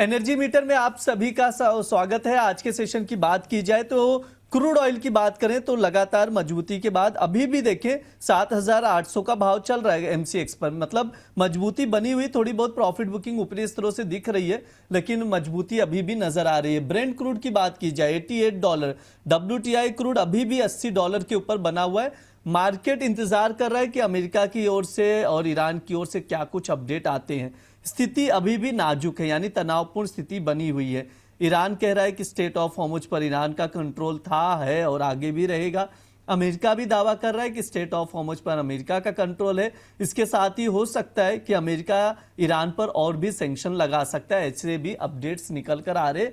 Energy meter में आप सभी का स्वागत है। आज के सेशन की बात की जाए तो क्रूड ऑयल की बात करें तो लगातार मजबूती के बाद अभी भी देखें 7,800 का भाव चल रहा है एमसीएक्स पर। मतलब मजबूती बनी हुई, थोड़ी बहुत प्रॉफिट बुकिंग ऊपरी स्तरों से दिख रही है, लेकिन मजबूती अभी भी नजर आ रही है। ब्रेंट क्रूड की बात की जाए $88, WTI क्रूड अभी भी $80 के ऊपर बना हुआ है। मार्केट इंतजार कर रहा है कि अमेरिका की ओर से और ईरान की ओर से क्या कुछ अपडेट आते हैं। स्थिति अभी भी नाजुक है, यानी तनावपूर्ण स्थिति बनी हुई है। ईरान कह रहा है कि स्टेट ऑफ हॉर्मुज पर ईरान का कंट्रोल था, है और आगे भी रहेगा। अमेरिका भी दावा कर रहा है कि स्टेट ऑफ हॉर्मुज पर अमेरिका का कंट्रोल है। इसके साथ ही हो सकता है कि अमेरिका ईरान पर और भी सैंक्शन लगा सकता है। ऐसे भी अपडेट्स निकल कर आ रहे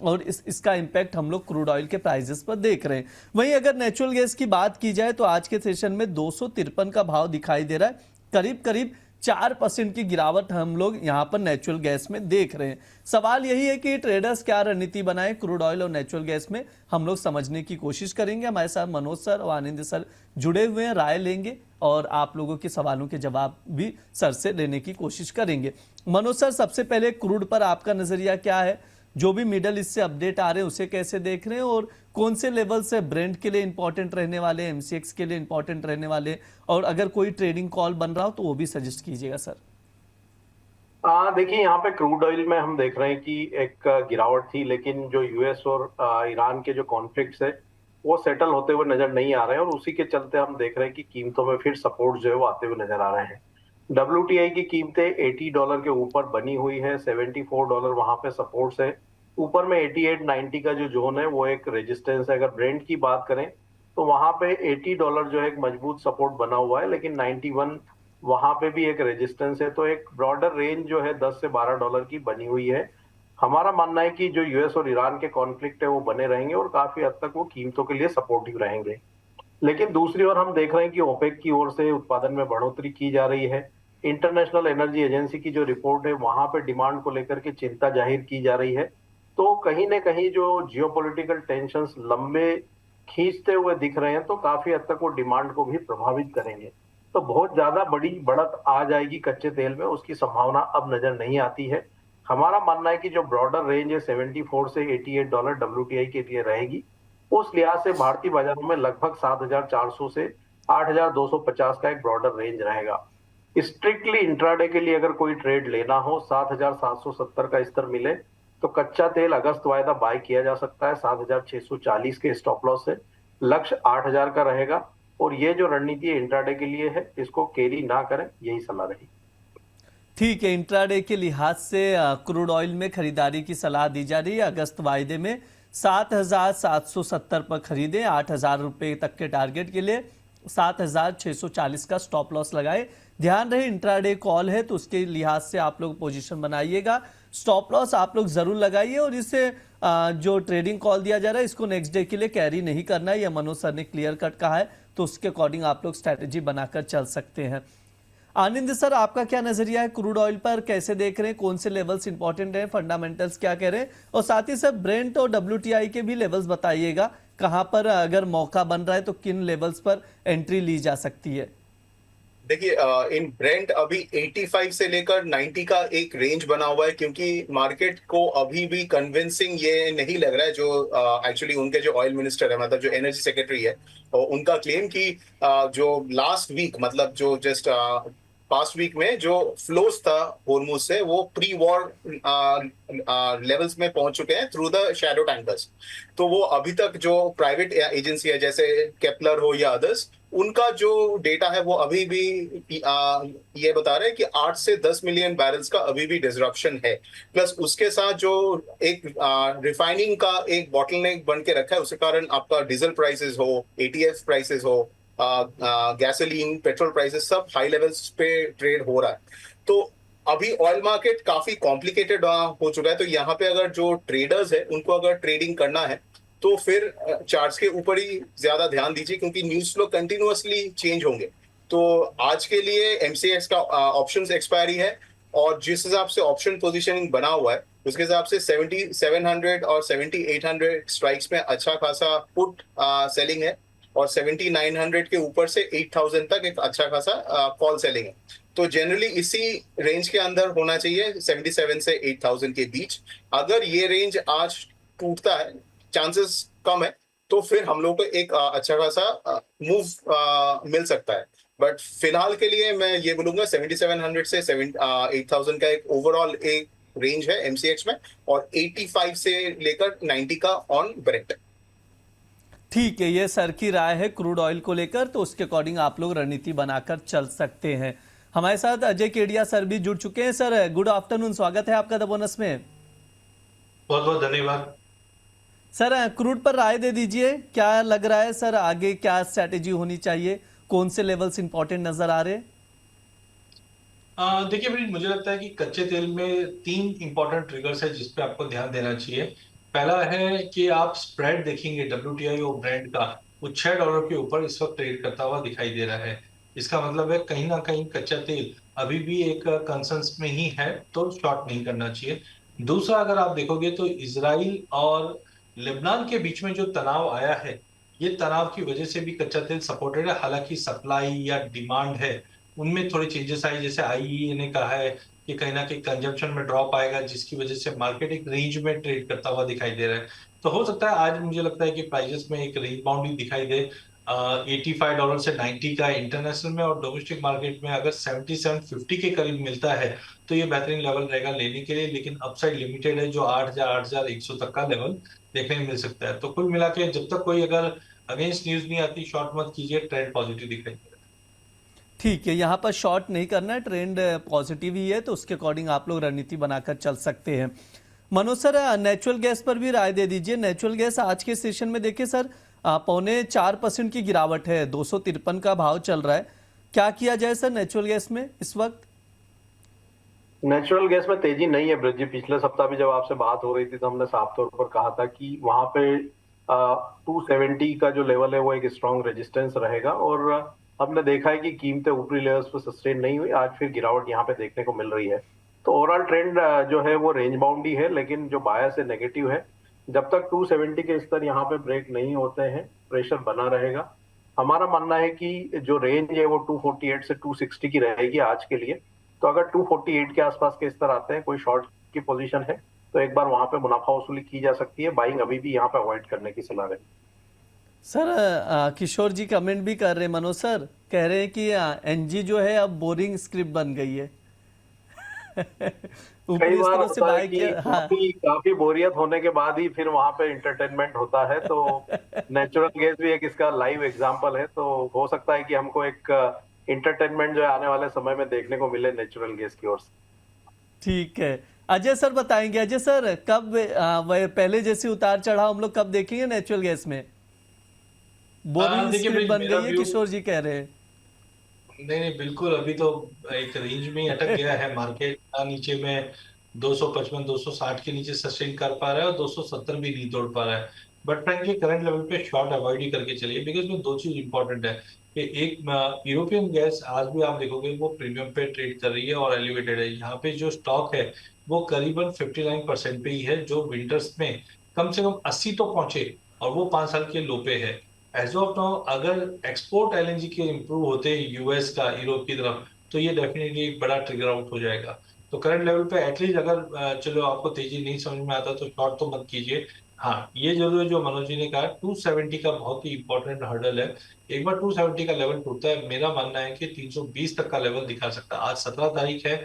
और इसका इंपैक्ट हम लोग क्रूड ऑयल के प्राइसेस पर देख रहे हैं। वहीं अगर नेचुरल गैस की बात की जाए तो आज के सेशन में 253 का भाव दिखाई दे रहा है। करीब करीब 4% की गिरावट हम लोग यहां पर नेचुरल गैस में देख रहे हैं। सवाल यही है कि ट्रेडर्स क्या रणनीति बनाए क्रूड ऑयल और नेचुरल गैस में, हम लोग समझने की कोशिश करेंगे। हमारे साथ मनोज सर और आनंद सर जुड़े हुए हैं, राय लेंगे और आप लोगों के सवालों के जवाब भी सर से लेने की कोशिश करेंगे। मनोज सर, सबसे पहले क्रूड पर आपका नजरिया क्या है? जो भी मिडल ईस्ट से अपडेट आ रहे हैं उसे कैसे देख रहे हैं और कौन से लेवल से ब्रेंट के लिए इंपॉर्टेंट रहने वाले, एमसीएक्स के लिए इंपॉर्टेंट रहने वाले, और अगर कोई ट्रेडिंग कॉल बन रहा हो तो वो भी सजेस्ट कीजिएगा सर। देखिए, यहाँ पे क्रूड ऑयल में हम देख रहे हैं कि एक गिरावट थी, लेकिन जो यूएस और ईरान के जो कॉन्फ्लिक्ट्स है वो सेटल होते हुए नजर नहीं आ रहे हैं और उसी के चलते हम देख रहे हैं कि कीमतों में फिर सपोर्ट जो है वो आते हुए नजर आ रहे हैं। WTI की कीमतें $80 के ऊपर बनी हुई है, $74 वहां पे सपोर्ट्स है। ऊपर में 88-90 का जो जोन है वो एक रेजिस्टेंस है। अगर ब्रेंट की बात करें तो वहां पे $80 जो है एक मजबूत सपोर्ट बना हुआ है, लेकिन 91 वहां पे भी एक रेजिस्टेंस है। तो एक ब्रॉडर रेंज जो है $10 से $12 की बनी हुई है। हमारा मानना है कि जो यूएस और ईरान के कॉन्फ्लिक्ट है वो बने रहेंगे और काफी हद तक वो कीमतों के लिए सपोर्टिव रहेंगे। लेकिन दूसरी ओर हम देख रहे हैं कि ओपेक की ओर से उत्पादन में बढ़ोतरी की जा रही है। इंटरनेशनल एनर्जी एजेंसी की जो रिपोर्ट है वहां पे डिमांड को लेकर के चिंता जाहिर की जा रही है। तो कहीं ना कहीं जो जियोपॉलिटिकल टेंशंस लंबे खींचते हुए दिख रहे हैं तो काफी हद तक वो डिमांड को भी प्रभावित करेंगे। तो बहुत ज्यादा बड़ी बढ़त आ जाएगी कच्चे तेल में, उसकी संभावना अब नजर नहीं आती है। हमारा मानना है कि जो ब्रॉडर रेंज है 74 से $88 WTI के लिए रहेगी। उस लिहाज से भारतीय बाजारों में लगभग 7,400 से 8,250 का एक ब्रॉडर रेंज रहेगा। स्ट्रिक्टली इंट्राडे के लिए अगर कोई ट्रेड लेना हो 7,770 का स्तर मिले तो कच्चा तेल अगस्त वायदा बाय किया जा सकता है 7,640 के स्टॉप लॉस से। लक्ष्य 8,000 का रहेगा और ये जो रणनीति इंट्राडे के लिए है इसको कैरी ना करें, यही सलाह रही। ठीक है, इंट्राडे के लिहाज से क्रूड ऑयल में खरीदारी की सलाह दी जा रही है। अगस्त वायदे में 7,770 पर खरीदें, 8,000 रुपये तक के टारगेट के लिए 7,640 का स्टॉप लॉस लगाए। ध्यान रहे इंट्राडे कॉल है तो उसके लिहाज से आप लोग पोजीशन बनाइएगा। स्टॉप लॉस आप लोग जरूर लगाइए और इससे जो ट्रेडिंग कॉल दिया जा रहा है इसको नेक्स्ट डे के लिए कैरी नहीं करना है, यह मनोज सर ने क्लियर कट कहा है। तो उसके अकॉर्डिंग आप लोग स्ट्रैटेजी बनाकर चल सकते हैं। आनंद सर, आपका क्या नजरिया है क्रूड ऑयल पर? कैसे देख रहे हैं, कौन से लेवल्स इंपॉर्टेंट हैं, फंडामेंटल्स क्या कह रहे हैं, और साथ ही सर ब्रेंट और WTI के भी लेवल्स बताइएगा। कहां पर अगर मौका बन रहा है तो किन लेवल्स पर एंट्री ली जा सकती है? देखिए, इन ब्रेंट अभी 85 से लेकर 90 का एक रेंज बना हुआ है, क्योंकि मार्केट को अभी भी कन्विंसिंग ये नहीं लग रहा है। जो एक्चुअली उनके जो ऑयल मिनिस्टर है, मतलब जो एनर्जी सेक्रेटरी है, उनका क्लेम कि जो लास्ट वीक, मतलब जो जस्ट पास्ट वीक में जो फ्लोस था होर्मुज से, वो प्री वॉर लेवल्स में पहुंच चुके हैं थ्रू द शैडो टैंकर्स। तो वो अभी तक जो प्राइवेट एजेंसी है जैसे केपलर हो या अदर्स, उनका जो डेटा है वो अभी भी ये बता रहे हैं कि 8 से 10 मिलियन बैरल्स का अभी भी डिसरप्शन है। प्लस उसके साथ जो एक रिफाइनिंग का एक बॉटलनेक बन के रखा है, उसके कारण आपका डीजल प्राइसेस हो, ATF प्राइसेस हो, गैसोलीन, पेट्रोल प्राइसेस सब हाई लेवल्स पे ट्रेड हो रहा है। तो अभी ऑयल मार्केट काफी कॉम्प्लिकेटेड हो चुका है। तो यहाँ पे अगर जो ट्रेडर्स है उनको अगर ट्रेडिंग करना है तो फिर चार्ट्स के ऊपर ही ज्यादा ध्यान दीजिए, क्योंकि न्यूज फ्लो कंटिन्यूअसली चेंज होंगे। तो आज के लिए MCX का ऑप्शंस एक्सपायरी है और जिस हिसाब से ऑप्शन पोजीशनिंग बना हुआ है उसके हिसाब से 7700 और 7800 स्ट्राइक्स में अच्छा खासा पुट सेलिंग है और 7900 के ऊपर से 8000 तक एक अच्छा खासा कॉल सेलिंग है। तो जनरली इसी रेंज के अंदर होना चाहिए, 77 से 8000 के बीच। अगर ये रेंज आज टूटता है, चांसेस कम है, तो फिर हम लोग को एक अच्छा खासा मूव मिल सकता है। बट फिलहाल के लिए मैं ये बोलूंगा 7700 से 8000 का एक ओवरऑल एक रेंज है एमसीएक्स में, और 85 से लेकर 90 का ऑन ब्रेंट। ठीक है, ये सर की राय है क्रूड ऑयल को लेकर, तो उसके अकॉर्डिंग आप लोग रणनीति बनाकर चल सकते हैं। हमारे साथ अजय केडिया सर भी जुड़ चुके हैं। सर गुड आफ्टरनून, स्वागत है आपका द बोनस में। बहुत बहुत धन्यवाद। सर क्रूड पर राय दे दीजिए, क्या लग रहा है सर, आगे क्या स्ट्रैटेजी होनी चाहिए, कौन से लेवल्स इंपॉर्टेंट नजर आ रहे हैं? देखिए भाई, मुझे लगता है कि कच्चे तेल में 3 इंपॉर्टेंट ट्रिगर्स है जिस पे आपको ध्यान देना चाहिए। पहला है कि आप स्प्रेड देखेंगे WTI और ब्रेंट का, वो $6 के ऊपर इस वक्त ट्रेड करता हुआ दिखाई दे रहा है। इसका मतलब है कहीं ना कहीं कच्चा तेल अभी भी एक कंसर्न्स में ही है, तो शॉर्ट नहीं करना चाहिए। दूसरा, अगर आप देखोगे तो इजराइल और लेबनान के बीच में जो तनाव आया है, ये तनाव की वजह से भी कच्चा तेल सपोर्टेड है। हालांकि सप्लाई या डिमांड है उनमें थोड़े चेंजेस आए, जैसे आईईए ने कहा है कि कहीं ना कहीं कंजम्पशन में ड्रॉप आएगा, जिसकी वजह से मार्केट एक रेंज में ट्रेड करता हुआ दिखाई दे रहा है। तो हो सकता है आज मुझे लगता है कि प्राइसेस में एक रेंज बाउंडिंग दिखाई दे, $85 से 90 का इंटरनेशनल में, और डोमेस्टिक मार्केट में अगर 7750 के करीब मिलता है तो ये बेहतरीन लेवल रहेगा लेने के लिए। लेकिन अपसाइड लिमिटेड है, जो 8100 तक का लेवल देखने में मिल सकता है। तो कुल मिला के जब तक कोई अगर अगेंस्ट न्यूज नहीं आती, शॉर्ट मत कीजिए, ट्रेंड पॉजिटिव दिखाई दे रहा है। ठीक है, यहाँ पर शॉर्ट नहीं करना है, ट्रेंड पॉजिटिव ही है, तो उसके अकॉर्डिंग आप लोग रणनीति बनाकर चल सकते हैं। मनोज सर नेचुरल गैस पर भी राय दे दीजिए। नेचुरल गैस आज के सेशन में देखिए सर, 0.25% की गिरावट है, 253 का भाव चल रहा है। क्या किया जाए सर नेचुरल गैस में इस वक्त? नेचुरल गैस में तेजी नहीं है ब्रज जी। पिछले सप्ताह भी जब आपसे बात हो रही थी तो हमने साफ तौर पर कहा था कि वहां पे 270 का जो लेवल है वो एक स्ट्रॉन्ग रेजिस्टेंस रहेगा, और हमने देखा है कि कीमतें ऊपरी लेवल्स पर सस्टेन नहीं हुई, आज फिर गिरावट यहाँ पे देखने को मिल रही है। तो ओवरऑल ट्रेंड जो है वो रेंज बाउंड ही है, लेकिन जो बायस है नेगेटिव है। जब तक 270 के स्तर यहाँ पे ब्रेक नहीं होते हैं, प्रेशर बना रहेगा। हमारा मानना है कि जो रेंज है वो 248 से 260 की रहेगी आज के लिए। तो अगर 248 के आसपास के स्तर आते हैं, कोई शॉर्ट की पोजीशन है, तो एक बार वहां पे मुनाफा वसूली की जा सकती है। बाइंग अभी भी यहाँ पे अवॉइड करने की सलाह है। सर किशोर जी कमेंट भी कर रहे हैं, मनोज सर कह रहे हैं कि एनजी जो है अब बोरिंग स्क्रिप्ट बन गई है। कई बार होता है कि काफी बोरियत होने के बाद ही फिर वहां पे इंटरटेनमेंट होता है, तो नेचुरल गैस भी एक इसका लाइव एग्जांपल है। तो हो सकता है कि हमको एक इंटरटेनमेंट जो है आने वाले समय में देखने को मिले नेचुरल गैस की ओर से। ठीक है, अजय सर बताएंगे। अजय सर कब पहले जैसे उतार चढ़ाव हम लोग कब देखेंगे नेचुरल गैस में? बोरिंग स्क्रिप्ट बन गई है, किशोर जी कह रहे हैं। नहीं, बिल्कुल, अभी तो एक रेंज में ही अटक गया है मार्केट। नीचे में 255 260 के नीचे सस्टेन कर पा रहा है, और 270 भी नहीं तोड़ पा रहा है। बट फ्रेंकली करंट लेवल पे शॉर्ट अवॉइड ही करके चलिए, बिकॉज में 2 चीज इंपॉर्टेंट है कि एक, यूरोपियन गैस आज भी आप देखोगे वो प्रीमियम पे ट्रेड कर रही है और एलिवेटेड है। यहाँ पे जो स्टॉक है वो करीबन 59% पे ही है, जो विंटर्स में कम से कम 80 तो पहुंचे, और वो 5 साल के लो पे है। एज ऑफ नाउ अगर एक्सपोर्ट एलएनजी के इंप्रूव होते हैं यूएस का यूरोप की तरफ, तो ये डेफिनेटली एक बड़ा ट्रिगर आउट हो जाएगा। तो करंट लेवल पे एटलीस्ट अगर चलो आपको तेजी नहीं समझ में आता तो शॉर्ट तो मत कीजिए। हाँ, ये जरूर है जो मनोज जी ने कहा, 270 का बहुत ही इंपॉर्टेंट हर्डल है। एक बार 270 का लेवल टूटता है, मेरा मानना है कि 320 तक का लेवल दिखा सकता है। आज 17 तारीख है,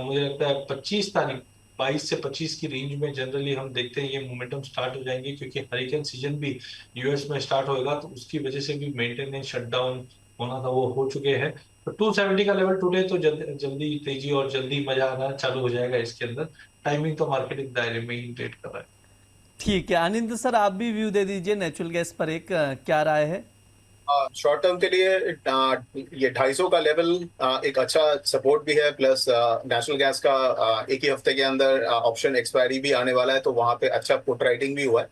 मुझे लगता है 25 तारीख 22 से 25 की रेंज में जनरली हम देखते हैं ये मोमेंटम स्टार्ट हो जाएंगे, क्योंकि हरिकेन सीजन भी यूएस में स्टार्ट होएगा, तो उसकी वजह से भी मेंटेनेंस शटडाउन होना था, वो हो चुके हैं। तो 270 का लेवल टूटे तो जल्दी तेजी और जल्दी मजा आना चालू हो जाएगा इसके अंदर। टाइमिंग तो मार्केट एक दायरे में ही ट्रेड कर रहा है। ठीक है, आनंद सर आप भी व्यू दे दीजिए नेचुरल गैस पर, एक क्या राय है? शॉर्ट टर्म के लिए ये 250 का लेवल एक अच्छा सपोर्ट भी है, प्लस नेशनल गैस का एक ही हफ्ते के अंदर ऑप्शन एक्सपायरी भी आने वाला है, तो वहां पे अच्छा पुट राइटिंग भी हुआ है।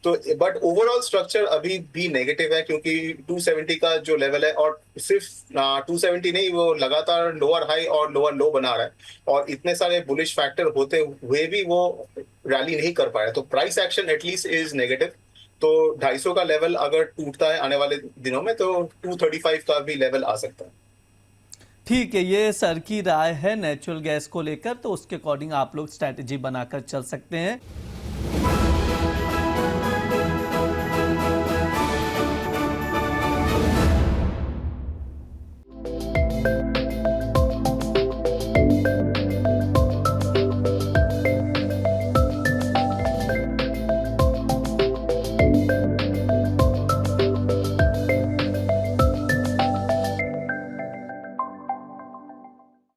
तो बट ओवरऑल स्ट्रक्चर अभी भी नेगेटिव है, क्योंकि 270 का जो लेवल है, और सिर्फ 270 नहीं, वो लगातार लोअर हाई और लोअर लो बना रहा है, और इतने सारे बुलिश फैक्टर होते हुए भी वो रैली नहीं कर पाया। तो price action at least is negative. तो 250 का लेवल अगर टूटता है आने वाले दिनों में, तो 235 का भी लेवल आ सकता है। ठीक है, ये सर की राय है नेचुरल गैस को लेकर, तो उसके अकॉर्डिंग आप लोग स्ट्रैटेजी बनाकर चल सकते हैं।